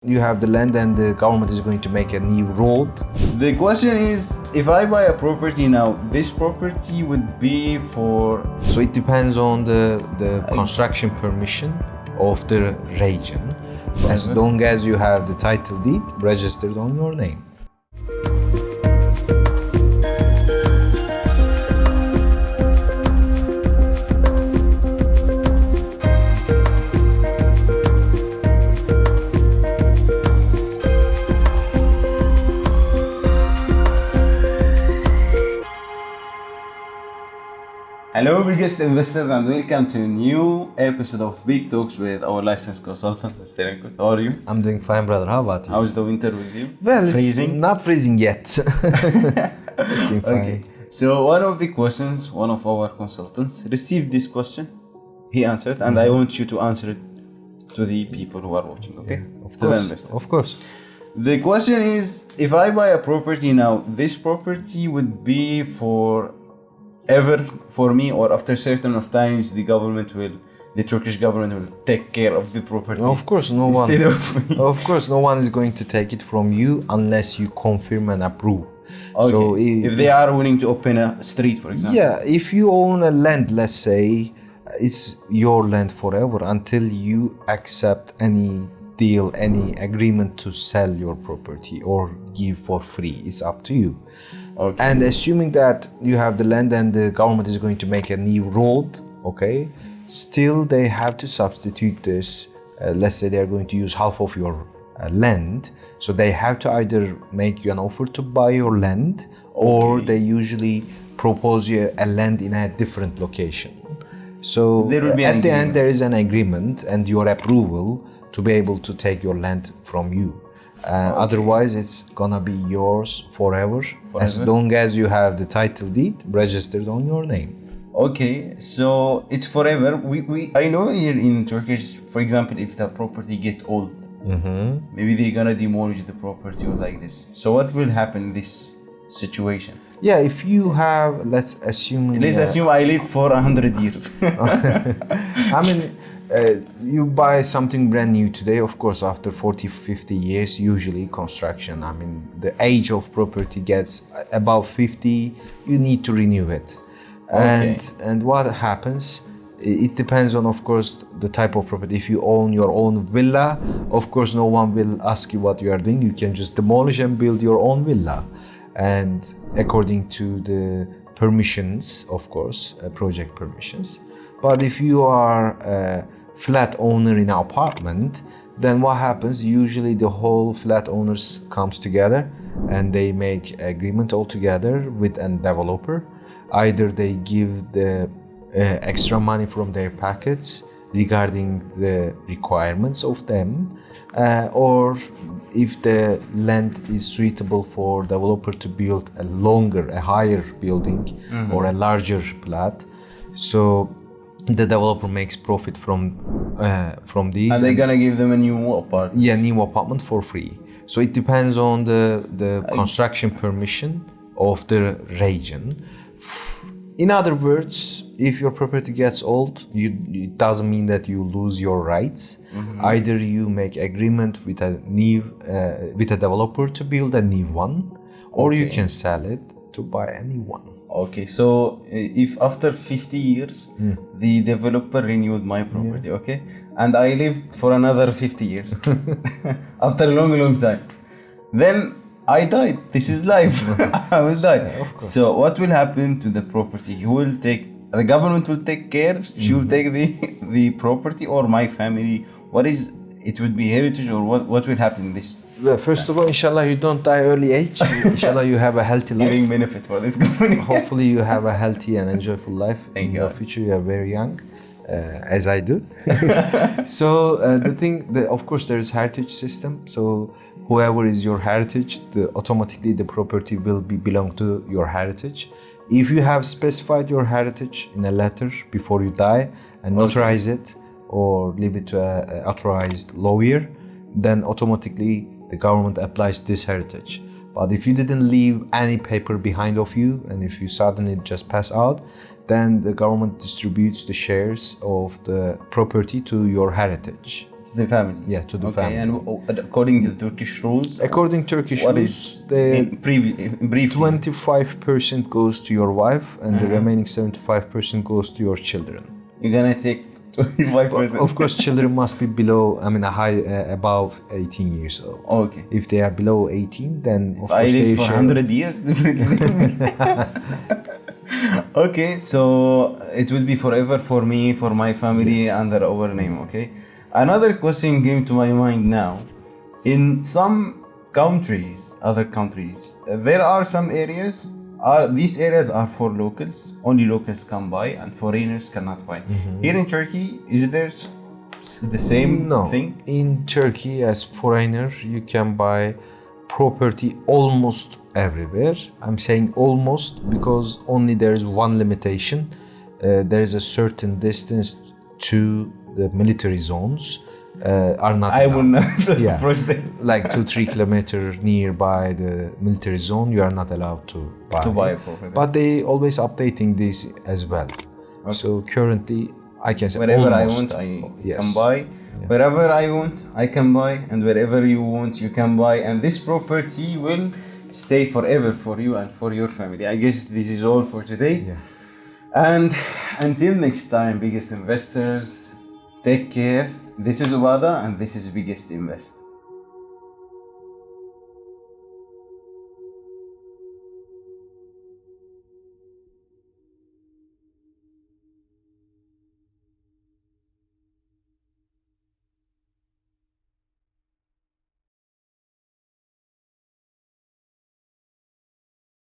You have the land and the government is going to make a new road. The question is, if I buy a property now, this property would be for... So it depends on the construction permission of the region, as long as you have the title deed registered on your name. Hello biggest investors, and welcome to a new episode of Big Talks with our licensed consultant, Mr. Enkut. How are you? I'm doing fine, brother. How about you? How's the winter with you? Well, freezing? It's not freezing yet. It's fine. Okay. So one of the questions, one of our consultants received this question. He answered, and I want you to answer it to the people who are watching, okay? Yeah, of to the course. investors. Of course. The question is, if I buy a property now, this property would be for ever for me, or after certain of times the Turkish government will take care of the property? Of course, no one. Instead of me. Of course, no one is going to take it from you unless you confirm and approve. Okay. So if they are willing to open a street, for example. Yeah, if you own a land, let's say, it's your land forever until you accept any deal, any agreement to sell your property or give for free. It's up to you. Okay. And assuming that you have the land and the government is going to make a new road, okay, still they have to substitute this. Let's say they are going to use half of your land. So they have to either make you an offer to buy your land, or they usually propose you a land in a different location. So there will be at the end there is an agreement and your approval to be able to take your land from you. Otherwise it's gonna be yours forever, as long as you have the title deed registered on your name. Okay, so it's forever. I know here in Turkish, for example, if the property get old, maybe they're gonna demolish the property or like this. So what will happen in this situation? Yeah, if you have, let's assume I live for 100 years. I mean, you buy something brand new today, of course, after 40, 50 years, usually construction, I mean, the age of property gets above 50, you need to renew it. Okay. And what happens, it depends on, of course, the type of property. If you own your own villa, of course, no one will ask you what you are doing. You can just demolish and build your own villa. And according to the permissions, of course, project permissions. But if you are a flat owner in an apartment, then what happens? Usually the whole flat owners comes together and they make agreement all together with a developer. Either they give the extra money from their pockets regarding the requirements of them, or if the land is suitable for developer to build a higher building or a larger plot, so the developer makes profit from these. And they're gonna give them a new apartment? Yeah, new apartment for free. So it depends on the construction permission of the region. In other words, if your property gets old, it doesn't mean that you lose your rights. Either you make agreement with a developer to build a new one, or you can sell it to buy a new one. Okay, so if after 50 years the developer renewed my property, okay, and I lived for another 50 years after a long time, then I died. This is life. I will die. Yeah, of course. So what will happen to the property? The government will take care. She will take the property, or my family? It would be heritage, or what will happen in this? Well, first of all, inshallah, you don't die early age. Inshallah, you have a healthy life. Giving benefit for this company. Hopefully, you have a healthy and enjoyable life. Thank in you. your future, you are very young, as I do. So of course, there is heritage system. So whoever is your heritage, automatically the property will belong to your heritage. If you have specified your heritage in a letter before you die and notarize it, or leave it to an authorized lawyer, then automatically the government applies this heritage. But if you didn't leave any paper behind of you, and if you suddenly just pass out, then the government distributes the shares of the property to your heritage. The family. Yeah, to the okay. family. And according to the Turkish rules, According Turkish what rules, is the briefly? 25% goes to your wife and the Uh-huh. remaining 75% goes to your children. You're gonna take 25%. Of course, children must be below, above 18 years old. Okay. If they are below 18, then of I course they lived for share. 100 years differently. Okay, so it will be forever for me, for my family, Yes. under our name. Okay. Another question came to my mind now. In some countries, other countries, there are some areas. These areas are for locals. Only locals can buy, and foreigners cannot buy. Here in Turkey, is there the same No, thing? in Turkey, as foreigner, you can buy property almost everywhere. I'm saying almost because only there is one limitation. There is a certain distance to the military zones. Are not I allowed. will not Yeah. approach them. Like 2-3 kilometers nearby the military zone, you are not allowed to buy. To buy a property. But they always updating this as well. So currently, I can say Wherever I almost. want, I Yes. can buy. Wherever I want, I can buy, and wherever you want, you can buy. And this property will stay forever for you and for your family. I guess this is all for today. Yeah. And until next time, biggest investors, take care. This is Ubada, and this is Biggest Invest.